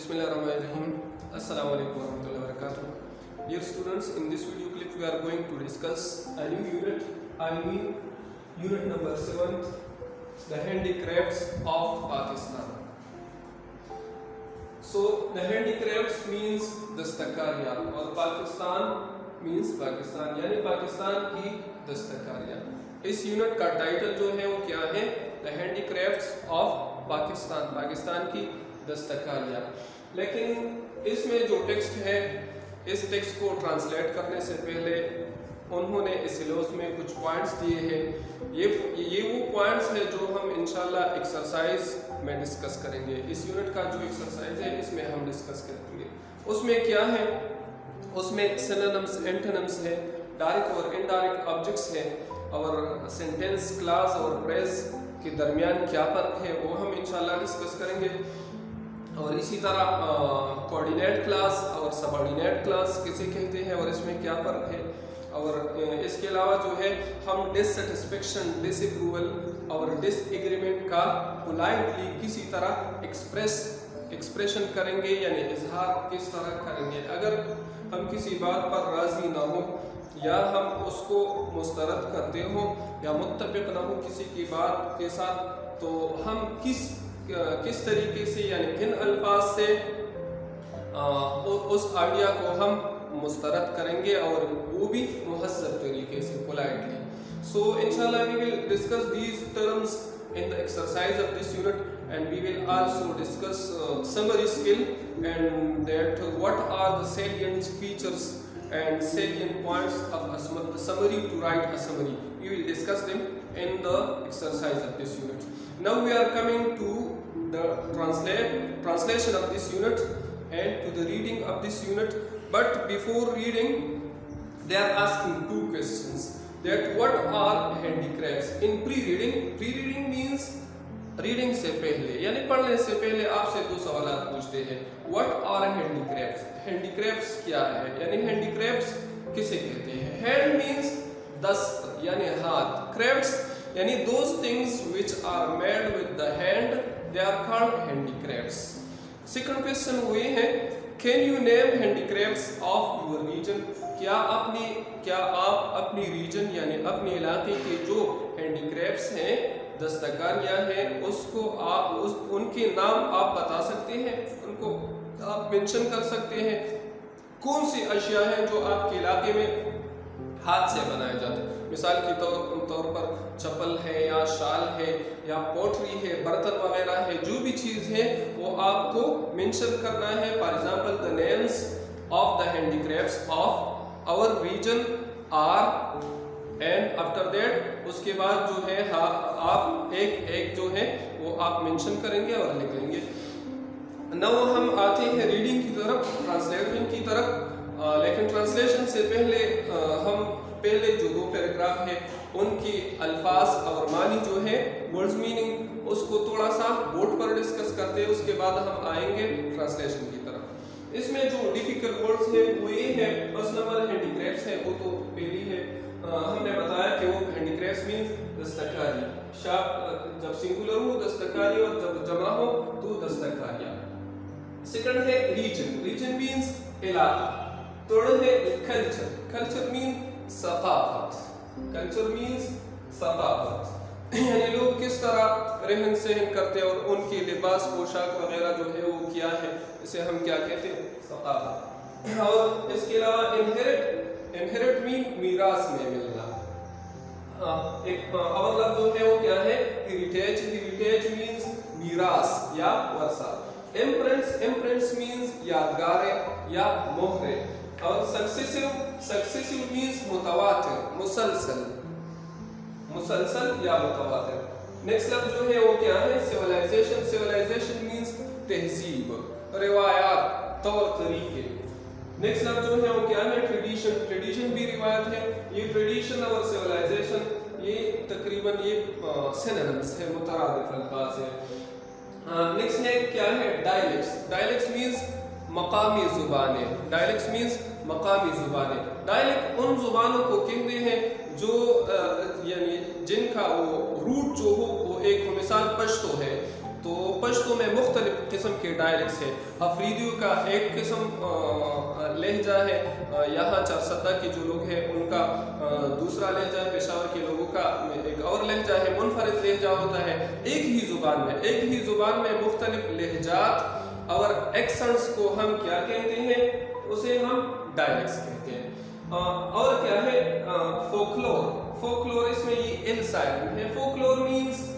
Bismillahirrahmanirrahim. Assalamu alaikum warahmatullahi wabarakatuh. Dear students, in this video clip we are going to discuss a new unit. I mean unit number 7, the handicrafts of Pakistan. So the handicrafts means दस्तकारियाँ और Pakistan means Pakistan, यानी पाकिस्तान की दस्तकारियाँ. इस unit का title जो है वो क्या है? The handicrafts of Pakistan, Pakistan की दस्तकारियाँ. लेकिन इसमें जो टेक्स्ट है, इस टेक्स्ट को ट्रांसलेट करने से पहले उन्होंने इस सिलेबस में कुछ पॉइंट्स दिए हैं. ये वो पॉइंट्स है जो हम इंशाल्लाह एक्सरसाइज में डिस्कस करेंगे. इस यूनिट का जो एक्सरसाइज है इसमें हम डिस्कस करेंगे. उसमें क्या है? उसमें सिनोनिम्स, एंटोनिम्स है, डायरेक्ट और इनडायरेक्ट ऑब्जेक्ट्स है, और सेंटेंस, क्लास और फ्रेज के दरमियान क्या फ़र्क है वो हम इंशाल्लाह डिस्कस करेंगे. और इसी तरह कोऑर्डिनेट क्लास और सबऑर्डिनेट क्लास किसे कहते हैं और इसमें क्या फ़र्क है. और इसके अलावा जो है हम डिससेटिस्फेक्शन, डिसअप्रूवल और डिसएग्रीमेंट का पोलाइटली किसी तरह एक्सप्रेशन करेंगे, यानी इजहार किस तरह करेंगे. अगर हम किसी बात पर राज़ी ना हो या हम उसको मुस्तरद करते हो या मुत्तफ़िक़ ना हो किसी की बात के साथ, तो हम किस तरीके से, यानी किन अल्फाज से उस आइडिया को हम मुस्तरद करेंगे और वो भी मुहज़्ज़ब तरीके से, पोलाइटली. सो इंशाल्लाह we will discuss these terms in the exercise of this unit, and we will also discuss summary skill and that what are the salient features and salient points of a summary, to write a summary. We will discuss them in the exercise of this unit. Now we are coming to the translation of this unit and to the reading of this unit. But before reading, they are asking two questions. That what are handicrafts? In pre-reading means reading से पहले, यानी पढ़ने से पहले आपसे दो सवाल पूछते हैं. What are handicrafts? Handicrafts क्या है, यानी handicrafts किसे कहते हैं? Hand means दस्त, यानी हाथ. Crafts यानी those things which are made with the hand, they are called handicrafts. Second question हुए हैं, can you name handicrafts of your region? क्या आप अपनी रीजन यानी अपने इलाके के जो हैंडीक्राफ्ट्स हैं, दस्तकारियाँ हैं, उसको उनके नाम आप बता सकते हैं, उनको आप मेंशन कर सकते हैं. कौन सी अशिया हैं जो आपके इलाके में हाथ से बनाए जाते हैं? मिसाल के तौर पर चप्पल है या शाल है या पोट्री है, बर्तन वगैरह है, जो भी चीज़ है वो आपको मेंशन करना है. For example the names of the handicrafts of our region are, and after that उसके बाद जो है आप एक जो है वो आप मेंशन करेंगे और लिख लेंगे. नाउ हम आते हैं रीडिंग की तरफ, ट्रांसलेशन की तरफ. लेकिन ट्रांसलेशन से पहले हम पहले जो दो पैराग्राफ है उनकी अल्फाज और मानी जो है, वर्ड्स मीनिंग, उसको थोड़ा सा बोर्ड पर डिस्कस करते हैं. उसके बाद हम आएंगे ट्रांसलेशन की तरफ. इसमें जो डिफिकल्ट वर्ड्स है वो ये है. फर्स्ट नंबर हैंडीक्राफ्ट्स है, वो तो पहली है. हमने बताया कि वो हैंडीक्राफ्ट्स मींस दस्तकारी. जब सिंगुलर हो दस्तकारी और जब जमा हो तो दस्तकारियाँ. सेकंड है रीजन. रीजन मींस इलाका. थर्ड है कल्चर. कल्चर मींस सकाफत. कल्चर मींस सकाफत, यानी लोग किस तरह रहन सहन करते हैं और उनके लिबास, पोशाक वगैरह जो है वो क्या है, इसे हम क्या कहते हैं? सकाफत. और इसके अलावा इनहेरिट मीन मीरास में मिलना. एक और लफ्ज़ जो है वो क्या है? हेरिटेज. हेरिटेज मींस मीरास या वर्षा. इम्प्रिंट्स मींस यादगारें या मोहरें. और सक्सेसिव मींस मुतवातिर, मुसलसल या मुतवातिर. नेक्स्ट लफ्ज़ जो है वो क्या है? सिविलाइजेशन. सिविलाइजेशन मींस तहजीब, रिवायात, तौर तरीके. नेक्स्ट लफ्ज़ जो है वो क्या है? ट्रेडिशन. ट्रेडिशन भी रिवायत है. ये ट्रेडिशन और सिविलाइजेशन ये तकरीबन ये सिनोनिम्स है, मुतरादिफ अल्फाज है. नेक्स्ट है क्या है? डायलेक्ट्स. डायलेक्ट्स मींस मकामी ज़ुबानें. डायलेक्ट्स मींस मकामी ज़ुबानें. डायलेक्ट उन ज़ुबानों को कहते हैं जो यानी जिनका वो रूट जो हो वो एक, मिसाल पश्तो है. تو پشتو میں مختلف قسم کے ڈائلیکٹس ہیں. افریدیوں کا ایک قسم لہجہ ہے, یہاں چارسدہ کے جو لوگ ہیں ان کا دوسرا لہجہ ہے, پشاور کے لوگوں کا ایک اور لہجہ ہے, منفرد لہجہ ہوتا ہے. ایک ہی زبان میں مختلف لہجات اور ایکسنٹس کو ہم کیا کہتے ہیں, اسے ہم ڈائلیکٹس کہتے ہیں. اور کیا ہے فولکلور, اس میں یہ ایل سائڈ میں ہے. فولکلور مینس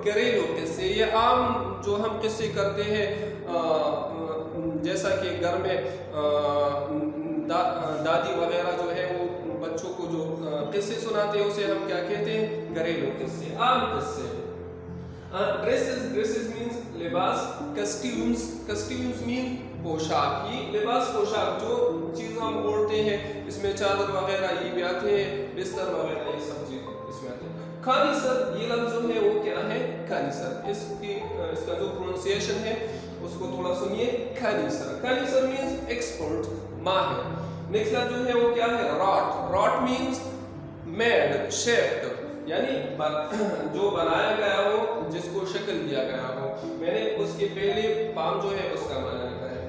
گھریلو قصے, یہ عام جو ہم قصے کرتے ہیں, جیسا کہ گھر میں دادی وغیرہ جو ہے وہ بچوں کو جو قصے سناتے ہیں اسے ہم کیا کہتے ہیں, گھریلو قصے, عام قصے. ڈریسز مینس لباس. کسٹیومز مین پوشاک. یہ لباس پوشاک جو چیز ہم اوڑھتے ہیں, اس میں چادر وغیرہ یہ بھی آتے ہیں, بستر وغیرہ یہ سب چیز اس میں آتے ہیں. کھانیسر, یہ لفظ جو ہے وہ کیا ہے, کھانیسر. اس کا جو پروننسیشن ہے اس کو تھوڑا سنیے. کھانیسر مینس ایکسپرٹ, ماہر. نیکسٹ لفظ جو ہے وہ کیا ہے, راٹ مینس میڈ, شیپڈ, یعنی جو بنایا گیا ہو, جس کو شکل دیا گیا ہو. میں نے اس کے پہلے پام جو ہے اس کا معنی لکھا ہے.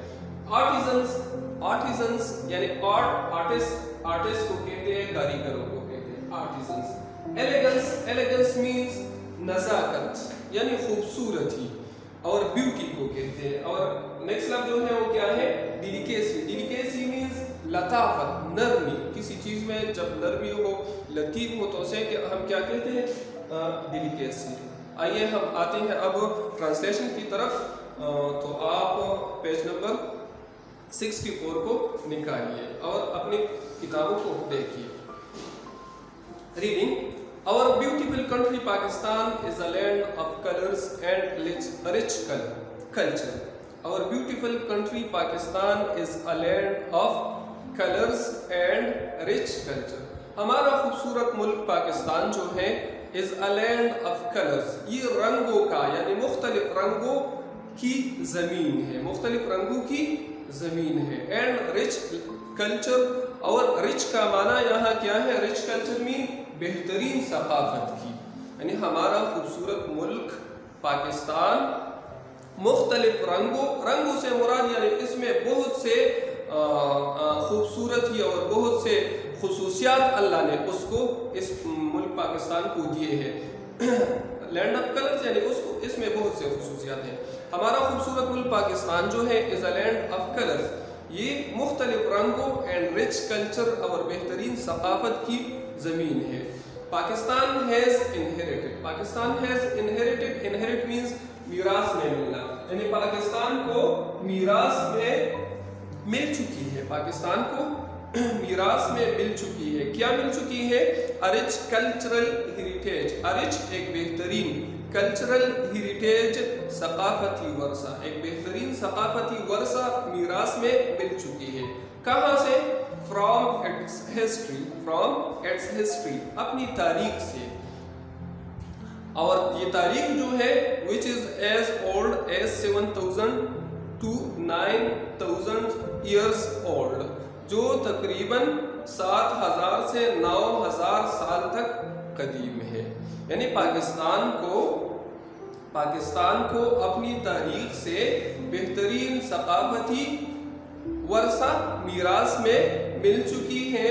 آرٹیزنس یعنی آرٹسٹ کو کہتے ہیں, کاریگروں کو کہتے ہیں آرٹیزنس. ایلیگنس مینس نزاکت یعنی خوبصورتی, اور بیوٹی کو کہتے ہیں. اور نیکسٹ لفظ جو ہے وہ کیا ہے, ڈیلیکیسی مینس لطافت, نرمی. کسی چیز میں جب نرمی ہو, لطیف ہو تو اسے ہم کیا کہتے ہیں, ڈیلیکیسی. آئیے ہم آتے ہیں اب ٹرانسلیشن کی طرف. تو آپ پیج نمبر 64 کو نکالیے اور اپنی کتابوں کو دیکھیے. Reading. Our beautiful country Pakistan is a land of colors and rich culture. Our beautiful country Pakistan is a land of colors and rich culture. ہمارا خوبصورت ملک پاکستان جو ہے is a land of colors. یہ رنگوں کا یعنی مختلف رنگوں کی زمین ہے, مختلف رنگوں کی زمین ہے. and rich culture, اور rich کا معنی یہاں کیا ہے, rich culture mean بہترین ثقافت کی. یعنی ہمارا خوبصورت ملک پاکستان مختلف رنگوں سے مراد یعنی اس میں بہت سے خوبصورتی اور بہت سے خصوصیات اللہ نے اس کو, اس ملک پاکستان کو دیے ہیں. لینڈ آف کلرز یعنی اس میں بہت سے خصوصیات ہیں. ہمارا خوبصورت ملک پاکستان جو ہے از اے لینڈ آف کلرز, یہ مختلف رنگوں اینڈ رچ کلچر اور بہترین ثقافت کی زمین ہے. Pakistan has inherited, inherit means میراث میں ملنا, یعنی پاکستان کو میراث میں مل چکی ہے, پاکستان کو میراث میں مل چکی ہے. کیا مل چکی ہے, رچ کلچرل ہیریٹیج. رچ ایک بہترین, کلچرل ہیریٹیج ثقافتی ورثہ, ایک بہترین ثقافتی ورثہ میراث میں مل چکی ہے. کہاں سے, from its history, اپنی تاریخ سے. اور یہ تاریخ جو ہے which is as old as 7,000 to 9,000 years old, جو تقریباً 7,000 سے 9,000 سال تک قدیم ہے. یعنی پاکستان کو اپنی تاریخ سے بہترین ثقافتی ورثہ میراث میں مل چکی ہے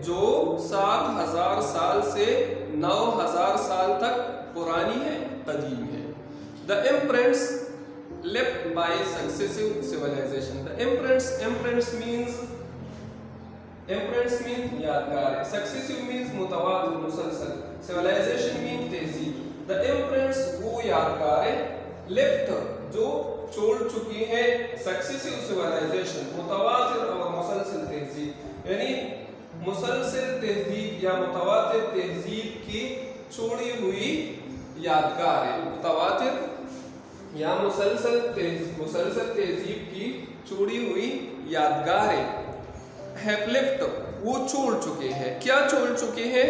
جو 7,000 سال سے 9,000 سال تک پرانی ہے, قدیم ہے. The imprints left by successive civilization. The imprints means یادگار. Successive means متواتر, مسلسل. Civilization means تہذیب. The imprints وہ یادگار left جو چھوڑ چکی ہے successive civilization, متواتر اور مسلسل تہذیب, یعنی مسلسل تہذیب یا متواتر تہذیب کی چھوڑی ہوئی یادگار ہے. متواتر یا مسلسل تہذیب کی چھوڑی ہوئی یادگار have left, وہ چھوڑ چکے ہیں. کیا چھوڑ چکے ہیں,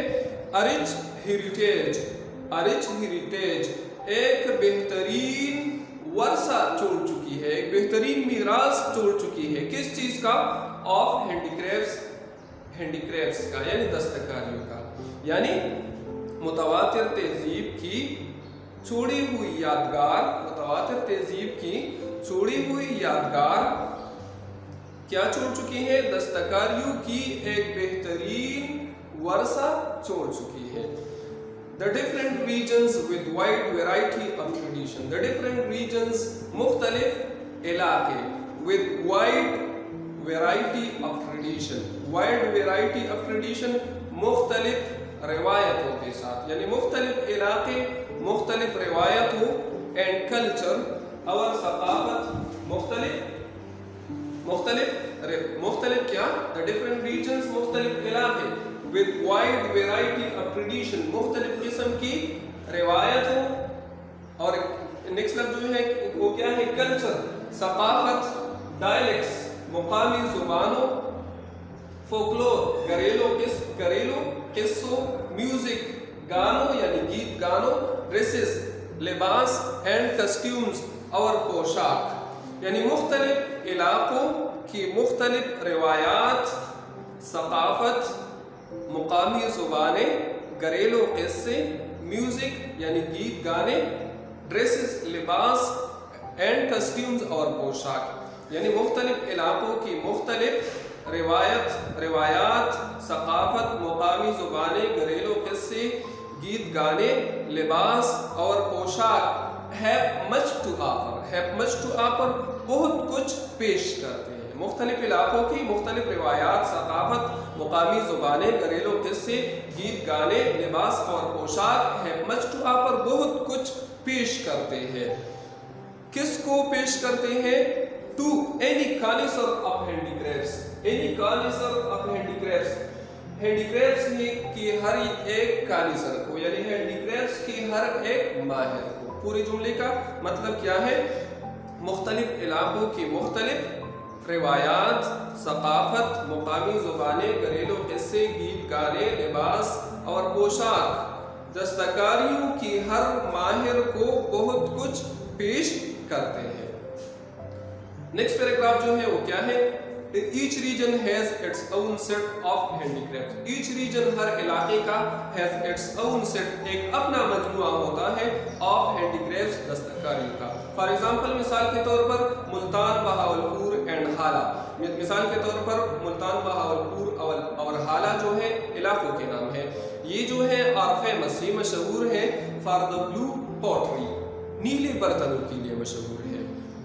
rich heritage, ایک بہترین ورثہ چھوڑ چکی ہے, ایک بہترین میراث چھوڑ چکی ہے. کس چیز کا, آف ہینڈی کرافٹس کا یعنی دستکاریوں کا. یعنی متواتر تہذیب کی छोड़ी हुई यादगार, मुतवातिर तहजीब की छोड़ी हुई यादगार क्या छोड़ चुकी है? दस्तकारियों की एक बेहतरीन वर्सा छोड़ चुकी है। The different regions with wide variety of tradition. The different regions मुख्तलिफ इलाके with wide variety of tradition. Wide variety of tradition मुख्तलिफ रिवायतों के साथ, यानी मुख्तलिफ इलाके मुख्तलिफ रिवायतों and culture और सकाफत मुख्तलिफ क्या? The different regions मुख्तलिफ इलाके with wide variety of tradition मुख्तलिफ किस्म की रिवायतों, और नेक्स्ट लफ्ज़ जो है वो क्या है? कल्चर, सकाफत, डायलेक्ट्स मुकामी जुबानों, फोकलोर घरेलू किस्सों, म्यूजिक गानों यानी गीत गानों, ड्रेसेस लिबास एंड कस्ट्यूम्स और पोशाक, यानी मुख्तलिफ इलाकों की मुख्तलिफ रिवायात, सकाफत, मुकामी ज़ुबानें, घरेलू किस्से, म्यूजिक यानी गीत गाने, ड्रेसेस लिबास एंड कस्ट्यूम्स और पोशाक, यानी मुख्तलिफ इलाकों की मुख्तलिफ रिवायात, सकाफत, मुकामी ज़ुबानें, घरेलू किस्से, गीत गाने, लिबास और पोशाक have much to offer बहुत कुछ पेश करते हैं। मुख्तलिफ इलाकों की मुख्तलिफ रिवायात, सकाफत, मुकामी ज़ुबानें, घरेलू किस्से, गीत गाने, लिबास और पोशाक have much to offer बहुत कुछ पेश करते हैं। किसको पेश करते हैं? To any connoisseur of handicrafts, any connoisseur of handicrafts, handicrafts की हर एक कारीगर को, यानी हैंडीक्राफ्ट्स की हर एक माहिर को। पूरे जुमले का मतलब क्या है? मुख्तलिफ इलाकों की मुख्तलिफ रिवायात, सकाफत, मुकामी ज़ुबानें, घरेलू किस्से, गीत गाने, लिबास और पोशाक दस्तकारियों की हर माहिर को बहुत कुछ पेश करते हैं। नेक्स्ट पैराग्राफ जो है वो क्या है? Each region has its own set of handicrafts. Each region हर इलाके का has its own set, एक अपना मजमुआ होता है of handicrafts, दस्तकारियों का। फॉर एग्जाम्पल मिसाल के तौर पर मुल्तान, बहावलपुर एंड हाला। मिसाल के तौर पर मुल्तान, बहावलपुर और हाला जो है इलाकों के नाम है। ये जो है आर फेमस, ये मशहूर है फॉर द ब्लू पॉटरी, नीले बर्तनों के लिए मशहूर है।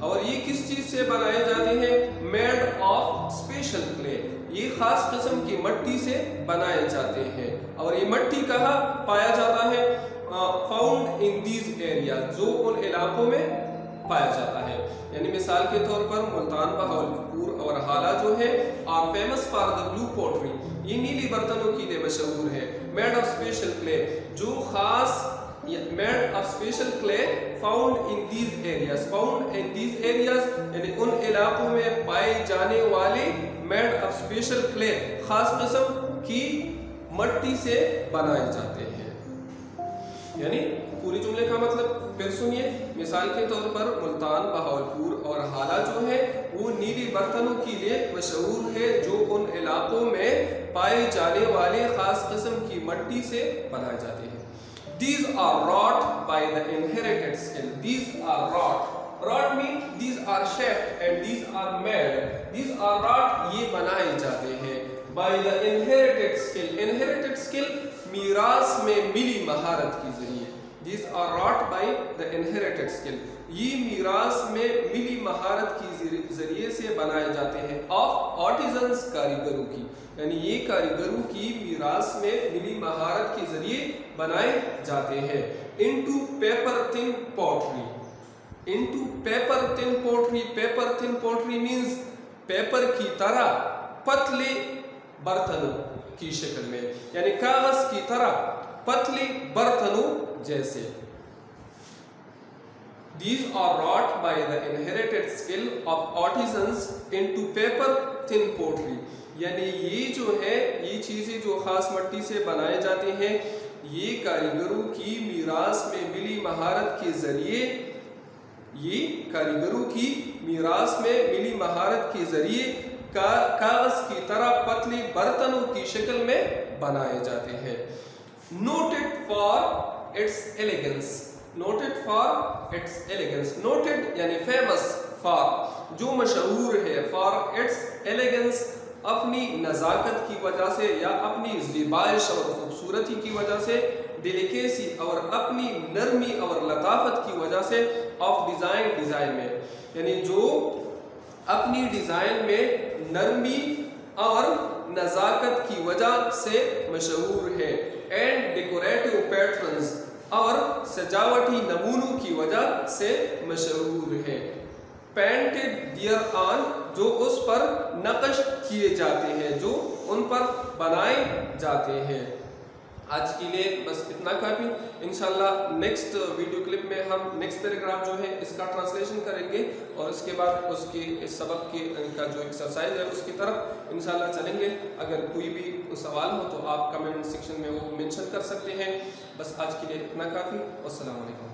और ये किस चीज से बनाए जाते हैं? मेड ऑफ स्पेशल क्ले, ये खास किस्म की मिट्टी से बनाए जाते हैं। और ये मिट्टी कहाँ पाया जाता है? फाउंड इन दीज एरिया, जो उन इलाकों में पाया जाता है। यानी मिसाल के तौर पर मुल्तान, बहावलपुर और हाला जो है are famous for the blue pottery, ये नीली बर्तनों के लिए मशहूर है। मेड ऑफ स्पेशल क्ले, जो खास made of special clay found in these areas, यानी उन इलाकों में पाए जाने वाले made of special clay, खास किस्म की मिट्टी से बनाए जाते हैं। यानी पूरी जुमले का मतलब फिर सुनिए। मिसाल के तौर पर मुल्तान, बहावलपुर और हाला जो है वो नीली बर्तनों के लिए मशहूर है, जो उन इलाकों में पाए जाने वाले खास किस्म की मिट्टी से बनाए जाते हैं। These are wrought by the inherited skill. These are wrought. Wrought means these are shaped and these are made. These are wrought, ये बनाए जाते हैं by the inherited skill. Inherited skill मीरास में मिली महारत के जरिए। These are wrought by the inherited skill. ये मीरास में मिली महारत के जरिए से बनाए जाते हैं। Of artisans, कारीगरों की, यानी ये कारीगरों की मीरास में मिली महारत के जरिए बनाए जाते हैं। Into paper thin pottery. Into paper thin pottery. Paper thin pottery means paper की तरह पतले बर्तनों की शक्ल में, यानी कागज की तरह पतले बर्तनों जैसे। These are wrought by the inherited skill of artisans into paper thin pottery. यानी ये जो है, ये चीज़ें जो खास मिट्टी से बनाए जाते हैं, ये कारीगरों की मीरास में मिली महारत के जरिए, ये कारीगरों की मीरास में मिली महारत के जरिए कागज की तरह पतले बर्तनों की शक्ल में बनाए जाते हैं। Noted for its elegance. noted for its elegance. Noted यानी famous for, जो मशहूर है, for its elegance अपनी नज़ाकत की वजह से या अपनी ज़िबाइश और खूबसूरती की वजह से, डेलिकेसी और अपनी नरमी और लताफत की वजह से, ऑफ डिज़ाइन डिज़ाइन में, यानी जो अपनी डिज़ाइन में नरमी और नज़ाकत की वजह से मशहूर है, एंड डेकोरेटिव पैटर्न्स और सजावटी नमूनों की वजह से मशहूर है। पेंटेड डियर ऑन, जो उस पर नक्श किए जाते हैं, जो उन पर बनाए जाते हैं। आज के लिए बस इतना काफ़ी। इंशाल्लाह नेक्स्ट वीडियो क्लिप में हम नेक्स्ट पैराग्राफ जो है इसका ट्रांसलेशन करेंगे और इसके बाद उसके इस सबक के का जो एक्सरसाइज है उसकी तरफ इंशाल्लाह चलेंगे। अगर कोई भी सवाल हो तो आप कमेंट सेक्शन में वो मेंशन कर सकते हैं। बस आज के लिए इतना काफ़ी। अस्सलाम वालेकुम।